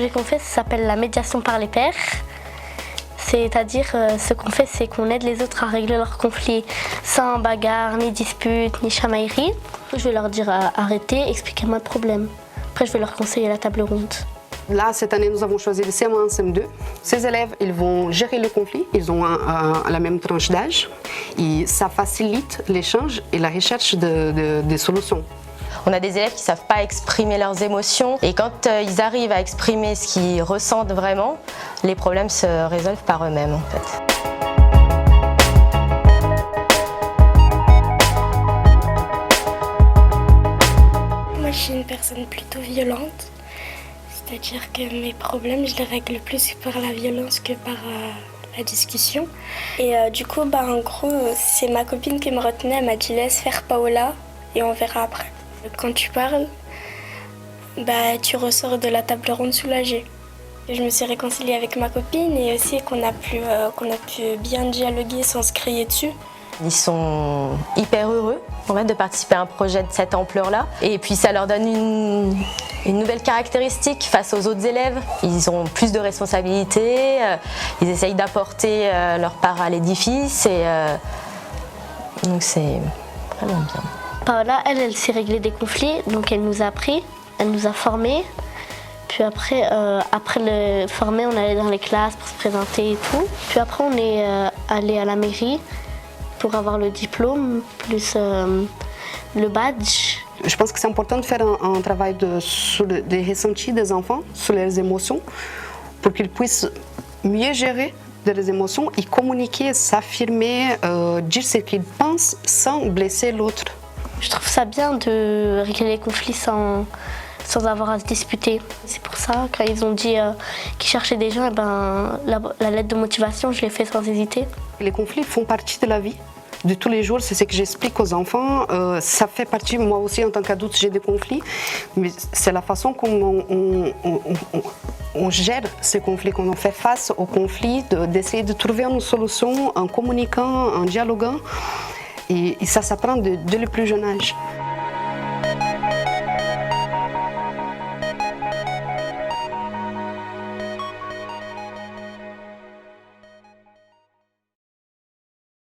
projet qu'on fait, ça s'appelle la médiation par les pairs. C'est-à-dire, ce qu'on fait, c'est qu'on aide les autres à régler leurs conflits sans bagarre, ni dispute, ni chamaillerie. Je vais leur dire arrêtez, expliquez-moi le problème. Après, je vais leur conseiller la table ronde. Là, cette année, nous avons choisi le CM1 et CM2. Ces élèves, ils vont gérer le conflit. Ils ont la même tranche d'âge. Et ça facilite l'échange et la recherche des solutions. On a des élèves qui ne savent pas exprimer leurs émotions. Et quand ils arrivent à exprimer ce qu'ils ressentent vraiment, les problèmes se résolvent par eux-mêmes, en fait. Moi, je suis une personne plutôt violente. C'est-à-dire que mes problèmes, je les règle plus par la violence que par la discussion. Et du coup, en gros, c'est ma copine qui me retenait. Elle m'a dit laisse faire Paola et on verra après. Quand tu parles, tu ressors de la table ronde soulagée. Je me suis réconciliée avec ma copine et aussi qu'on a pu bien dialoguer sans se crier dessus. Ils sont hyper heureux en fait, de participer à un projet de cette ampleur-là. Et puis ça leur donne une nouvelle caractéristique face aux autres élèves. Ils ont plus de responsabilités, ils essayent d'apporter leur part à l'édifice. Et donc c'est vraiment bien. Paola, elle s'est réglée des conflits, donc elle nous a appris, elle nous a formés. Puis après le former, on allait dans les classes pour se présenter et tout. Puis après, on est allé à la mairie pour avoir le diplôme, plus le badge. Je pense que c'est important de faire un travail sur les ressentis des enfants, sur leurs émotions, pour qu'ils puissent mieux gérer leurs émotions et communiquer, s'affirmer, dire ce qu'ils pensent sans blesser l'autre. Je trouve ça bien de régler les conflits sans avoir à se disputer. C'est pour ça, quand ils ont dit qu'ils cherchaient des gens, la lettre de motivation, je l'ai fait sans hésiter. Les conflits font partie de la vie de tous les jours, c'est ce que j'explique aux enfants. Ça fait partie, moi aussi en tant qu'adulte, j'ai des conflits, mais c'est la façon qu'on on gère ces conflits, qu'on fait face aux conflits, d'essayer de trouver une solution en communiquant, en dialoguant. Et ça s'apprend dès le plus jeune âge.